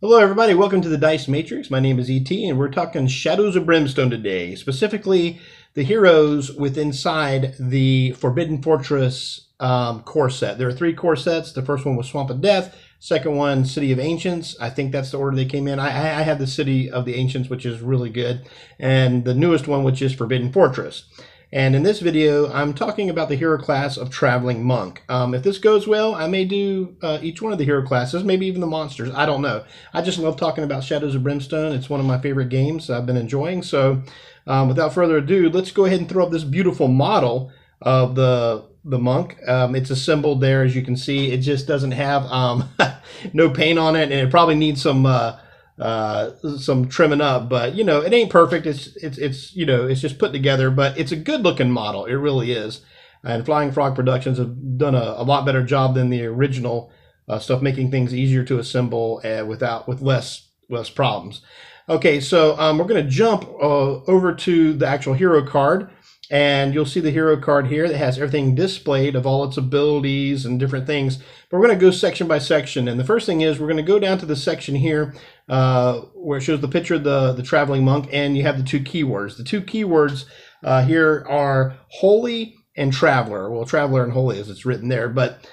Hello everybody, welcome to the Dice Matrix. My name is E.T. and we're talking Shadows of Brimstone today. Specifically, the heroes within inside the Forbidden Fortress core set. There are 3 core sets. The first one was Swamp of Death. Second one, City of Ancients. I think that's the order they came in. I have the City of the Ancients, which is really good. And the newest one, which is Forbidden Fortress. And in this video, I'm talking about the hero class of Traveling Monk. If this goes well, I may do each one of the hero classes, maybe even the monsters. I don't know. I just love talking about Shadows of Brimstone. It's one of my favorite games I've been enjoying. So without further ado, let's go ahead and throw up this beautiful model of the monk. It's assembled there, as you can see. It just doesn't have no paint on it, and it probably needs some trimming up, but you know, it ain't perfect. It's you know, it's just put together, but it's a good looking model. It really is. And Flying Frog Productions have done a lot better job than the original stuff, making things easier to assemble with less problems. Okay, so we're going to jump over to the actual hero card. And you'll see the hero card here that has everything displayed of all its abilities and different things. But we're going to go section by section. And the first thing is we're going to go down to the section here where it shows the picture of the traveling monk, and you have the 2 keywords. The 2 keywords here are holy and traveler. Well, traveler and holy as it's written there. But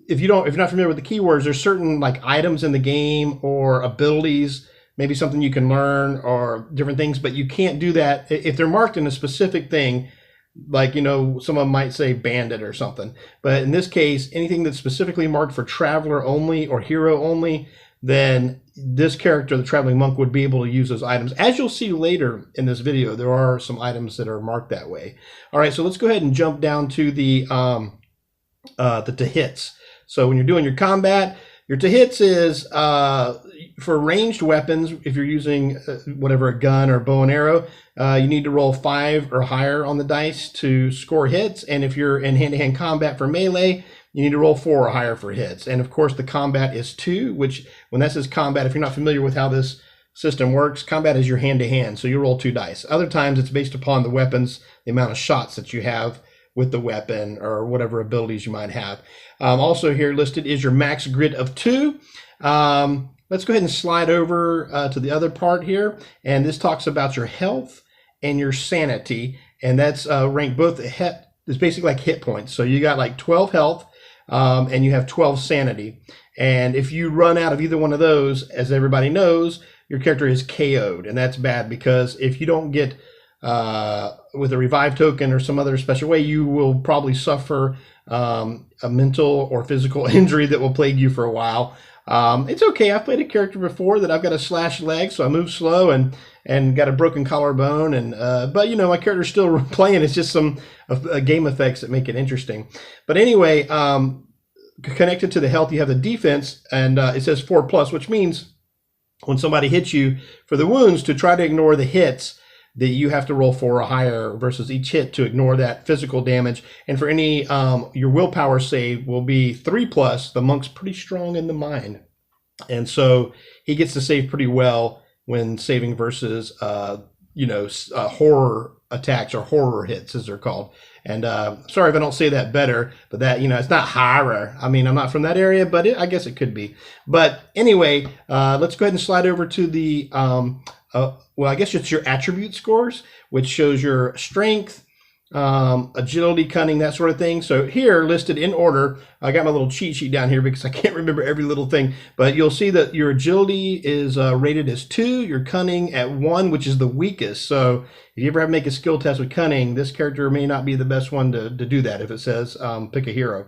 if you're not familiar with the keywords, there's certain like items in the game or abilities, maybe something you can learn or different things, but you can't do that if they're marked in a specific thing, like, you know, someone might say bandit or something. But in this case, anything that's specifically marked for traveler only or hero only, then this character, the traveling monk, would be able to use those items. As you'll see later in this video, there are some items that are marked that way. All right, so let's go ahead and jump down to the to hits. So when you're doing your combat, your to hits is for ranged weapons. If you're using whatever, a gun or bow and arrow, you need to roll 5 or higher on the dice to score hits. And if you're in hand-to-hand combat for melee, you need to roll 4 or higher for hits. And of course, the combat is 2, which when that says combat, if you're not familiar with how this system works, combat is your hand-to-hand. So you roll 2 dice. Other times it's based upon the weapons, the amount of shots that you have with the weapon or whatever abilities you might have. Also here listed is your max grid of 2. Let's go ahead and slide over to the other part here. And this talks about your health and your sanity. And that's ranked both, it's basically like hit points. So you got like 12 health and you have 12 sanity. And if you run out of either one of those, as everybody knows, your character is KO'd. And that's bad, because if you don't get with a revive token or some other special way, you will probably suffer a mental or physical injury that will plague you for a while. It's okay. I've played a character before that I've got a slashed leg, so I move slow and got a broken collarbone, and but you know, my character's still playing. It's just some game effects that make it interesting. But anyway, connected to the health, you have the defense, and it says 4+, which means when somebody hits you for the wounds, to try to ignore the hits, that you have to roll 4 or higher versus each hit to ignore that physical damage. And for any, your willpower save will be 3+. The monk's pretty strong in the mind, and so he gets to save pretty well when saving versus, you know, horror attacks or horror hits, as they're called. And sorry if I don't say that better, but that, you know, it's not horror. I mean, I'm not from that area, but I guess it could be. But anyway, let's go ahead and slide over to the well, I guess it's your attribute scores, which shows your strength, agility, cunning, that sort of thing. So here, listed in order, I got my little cheat sheet down here because I can't remember every little thing, but you'll see that your agility is rated as 2, your cunning at 1, which is the weakest. So if you ever have to make a skill test with cunning, this character may not be the best one to do that if it says pick a hero.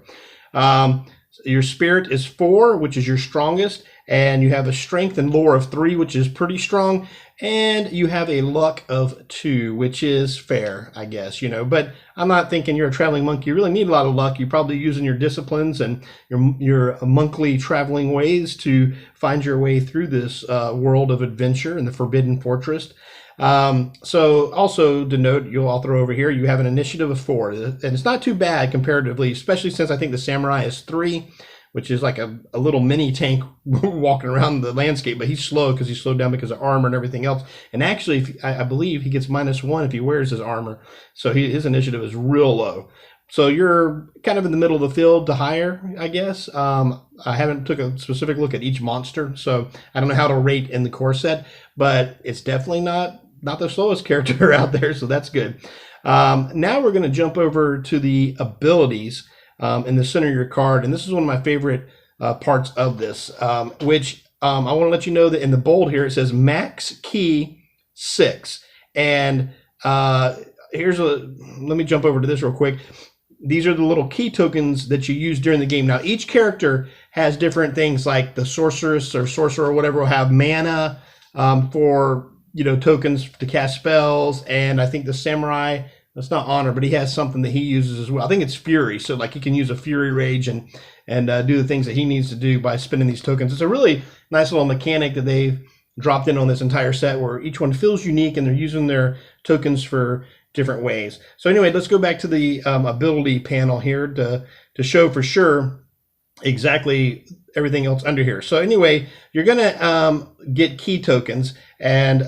Your spirit is 4, which is your strongest, and you have a strength and lore of 3, which is pretty strong, and you have a luck of 2, which is fair, I guess, you know. But I'm not thinking you're a traveling monk, you really need a lot of luck. You're probably using your disciplines and your monkly traveling ways to find your way through this world of adventure in the Forbidden Fortress. So also to note, I'll throw over here, you have an initiative of 4, and it's not too bad comparatively, especially since I think the samurai is 3, which is like a little mini tank walking around the landscape, but he's slow because he's slowed down because of armor and everything else. And actually, I believe he gets -1 if he wears his armor. So his initiative is real low. So you're kind of in the middle of the field to hire, I guess. I haven't took a specific look at each monster, so I don't know how to rate in the core set, but it's definitely not the slowest character out there, so that's good. Now we're going to jump over to the abilities in the center of your card, and this is one of my favorite parts of this, which I want to let you know that in the bold here it says max key 6, and let me jump over to this real quick. These are the little key tokens that you use during the game. Now, each character has different things, like the sorceress or sorcerer or whatever will have mana for, tokens to cast spells. And I think the samurai, that's not honor, but he has something that he uses as well. I think it's fury. So like he can use a fury rage and do the things that he needs to do by spending these tokens. It's a really nice little mechanic that they've dropped in on this entire set where each one feels unique and they're using their tokens for different ways. So anyway, let's go back to the ability panel here to show for sure exactly everything else under here. So anyway, you're gonna get key tokens and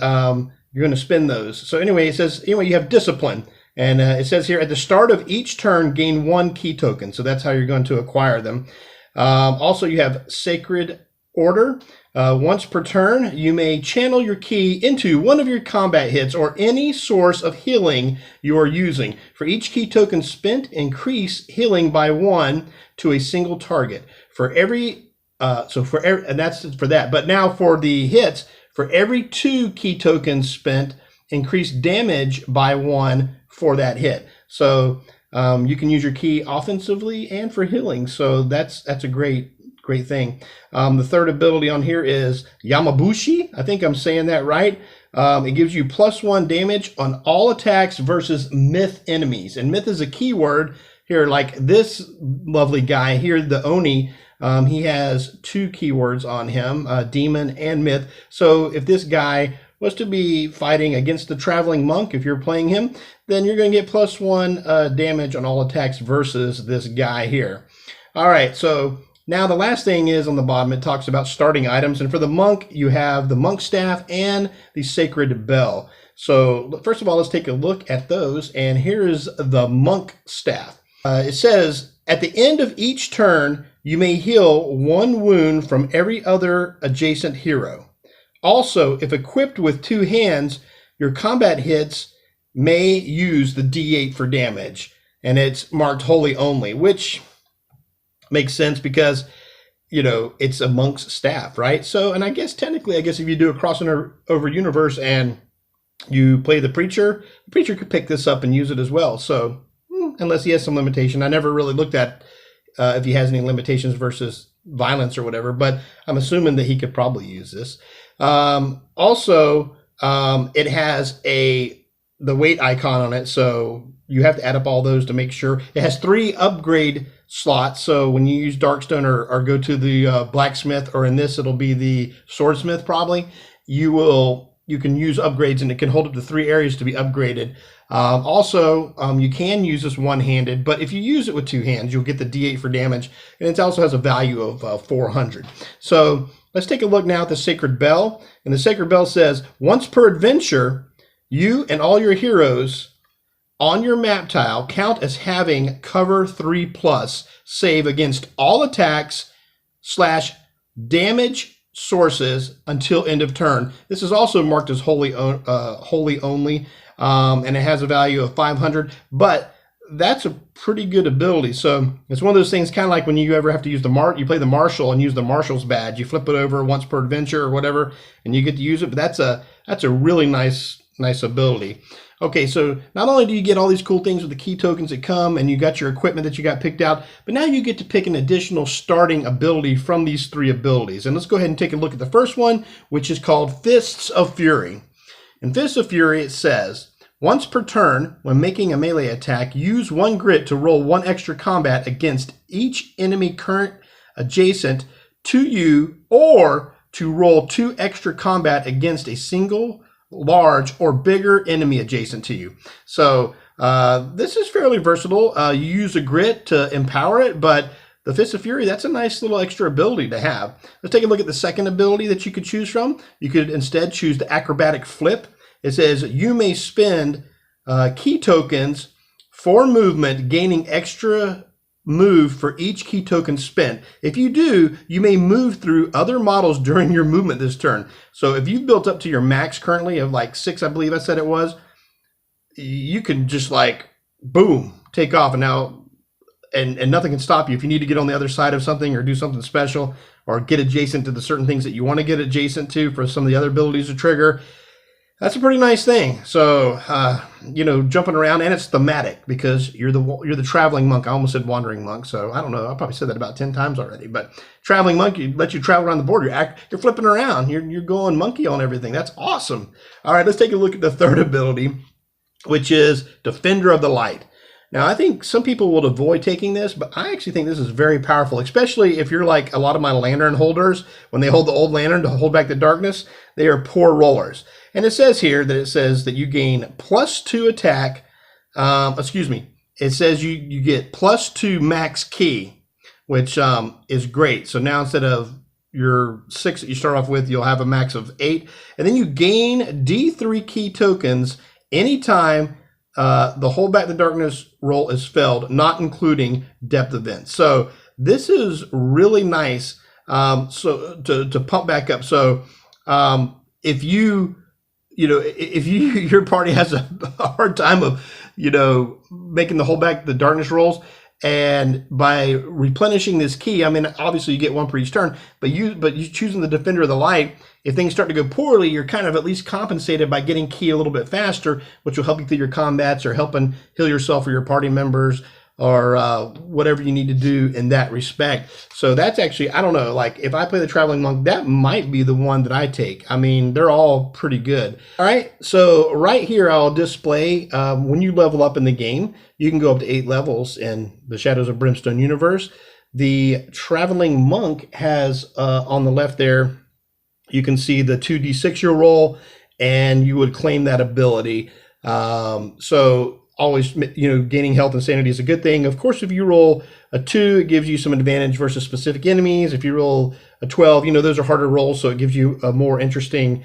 you're gonna spend those. So anyway, it says you have discipline, and it says here at the start of each turn gain 1 key token. So that's how you're going to acquire them. Also, you have sacred order. Once per turn, you may channel your key into one of your combat hits or any source of healing you are using. For each key token spent, increase healing by 1 to a single target. And that's for that. But now for the hits, for every 2 key tokens spent, increase damage by 1 for that hit. So you can use your key offensively and for healing. So that's a great thing. The third ability on here is Yamabushi. I think I'm saying that right. It gives you +1 damage on all attacks versus myth enemies. And myth is a keyword here, like this lovely guy here, the Oni. He has 2 keywords on him, demon and myth. So if this guy was to be fighting against the traveling monk, if you're playing him, then you're going to get +1 damage on all attacks versus this guy here. All right, so now the last thing is on the bottom, it talks about starting items. And for the monk, you have the monk staff and the sacred bell. So first of all, let's take a look at those. And here is the monk staff. It says, at the end of each turn, you may heal 1 wound from every other adjacent hero. Also, if equipped with 2 hands, your combat hits may use the D8 for damage. And it's marked holy only, which makes sense because, it's a monk's staff, right? So, and I guess technically, if you do a crossover universe and you play the preacher could pick this up and use it as well. So, unless he has some limitation. I never really looked at if he has any limitations versus violence or whatever, but I'm assuming that he could probably use this. Also, it has the weight icon on it, so you have to add up all those to make sure. It has 3 upgrade slots, so when you use Darkstone or go to the blacksmith, or in this it'll be the swordsmith probably, you can use upgrades and it can hold up to 3 areas to be upgraded. Also, you can use this one-handed, but if you use it with 2 hands, you'll get the D8 for damage, and it also has a value of 400. So let's take a look now at the Sacred Bell. And the Sacred Bell says, once per adventure, you and all your heroes on your map tile count as having cover 3+, save against all attacks / damage sources until end of turn. This is also marked as holy only, and it has a value of 500, but that's a pretty good ability. So it's one of those things, kind of like when you ever have to use you play the marshal and use the marshal's badge. You flip it over once per adventure or whatever, and you get to use it. But that's a really nice ability. Okay, so not only do you get all these cool things with the key tokens that come, and you got your equipment that you got picked out, but now you get to pick an additional starting ability from these 3 abilities. And let's go ahead and take a look at the first one, which is called Fists of Fury. In Fists of Fury, it says, once per turn, when making a melee attack, use 1 grit to roll 1 extra combat against each enemy current adjacent to you, or to roll 2 extra combat against a single large or bigger enemy adjacent to you. So this is fairly versatile. You use a grit to empower it, but the Fist of Fury, that's a nice little extra ability to have. Let's take a look at the second ability that you could choose from. You could instead choose the Acrobatic Flip. It says you may spend key tokens for movement, gaining extra move for each key token spent. If you do, you may move through other models during your movement this turn. So if you've built up to your max currently of like 6, I believe I said it was, you can just like, boom, take off. And now, and nothing can stop you. If you need to get on the other side of something or do something special or get adjacent to the certain things that you want to get adjacent to for some of the other abilities to trigger, that's a pretty nice thing. So, you know, jumping around, and it's thematic because you're the traveling monk. I almost said wandering monk, so I don't know. I probably said that about 10 times already. But traveling monk, you let you travel around the board. You're flipping around. You're going monkey on everything. That's awesome. All right, let's take a look at the third ability, which is Defender of the Light. Now, I think some people will avoid taking this, but I actually think this is very powerful, especially if you're like a lot of my lantern holders. When they hold the old lantern to hold back the darkness, they are poor rollers. And it says here that you gain +2 attack. It says you get +2 max key, which is great. So now instead of your 6 that you start off with, you'll have a max of 8. And then you gain D3 key tokens anytime the hold back the darkness roll is failed, not including depth events. So this is really nice. So to pump back up. So if your party has a hard time of, making the hold back the darkness rolls, and by replenishing this key, I mean, obviously you get one per each turn, but you choosing the Defender of the Light, if things start to go poorly, you're kind of at least compensated by getting key a little bit faster, which will help you through your combats or helping heal yourself or your party members or whatever you need to do in that respect. So that's actually, I don't know, like if I play the Traveling Monk, that might be the one that I take. I mean, they're all pretty good. All right, so right here I'll display when you level up in the game, you can go up to 8 levels in the Shadows of Brimstone universe. The Traveling Monk has on the left there, you can see the 2d6 you'll roll, and you would claim that ability. So always, gaining health and sanity is a good thing. Of course, if you roll a 2, it gives you some advantage versus specific enemies. If you roll a 12, those are harder rolls, so it gives you a more interesting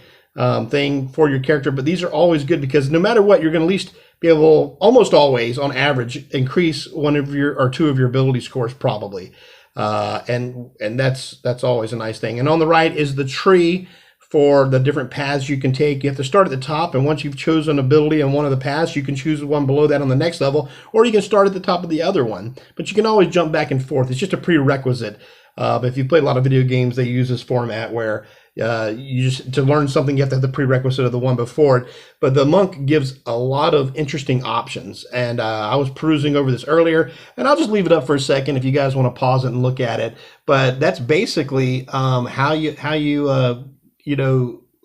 thing for your character. But these are always good because no matter what, you're going to at least be able, almost always on average, increase one of your or 2 of your ability scores probably. And that's always a nice thing. And on the right is the tree for the different paths you can take. You have to start at the top, and once you've chosen an ability on one of the paths, you can choose the one below that on the next level, or you can start at the top of the other one. But you can always jump back and forth. It's just a prerequisite. But if you've played a lot of video games, they use this format where to learn something, you have to have the prerequisite of the one before it. But the monk gives a lot of interesting options. And I was perusing over this earlier, and I'll just leave it up for a second if you guys want to pause it and look at it. But that's basically how you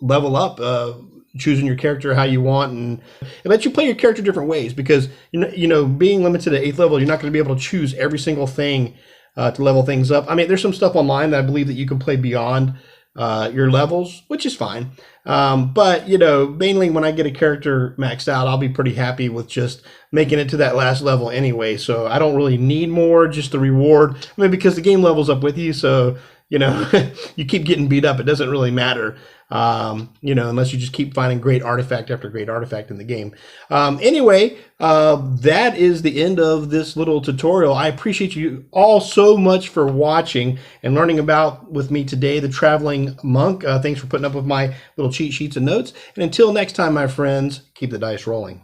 level up, choosing your character how you want, and it lets you play your character different ways because, being limited to 8th level, you're not going to be able to choose every single thing to level things up. I mean, there's some stuff online that I believe that you can play beyond your levels, which is fine. But, mainly when I get a character maxed out, I'll be pretty happy with just making it to that last level anyway. So I don't really need more, just the reward. I mean, because the game levels up with you. So, you keep getting beat up. It doesn't really matter, unless you just keep finding great artifact after great artifact in the game. Anyway, that is the end of this little tutorial. I appreciate you all so much for watching and learning about with me today, the Traveling Monk. Thanks for putting up with my little cheat sheets and notes. And until next time, my friends, keep the dice rolling.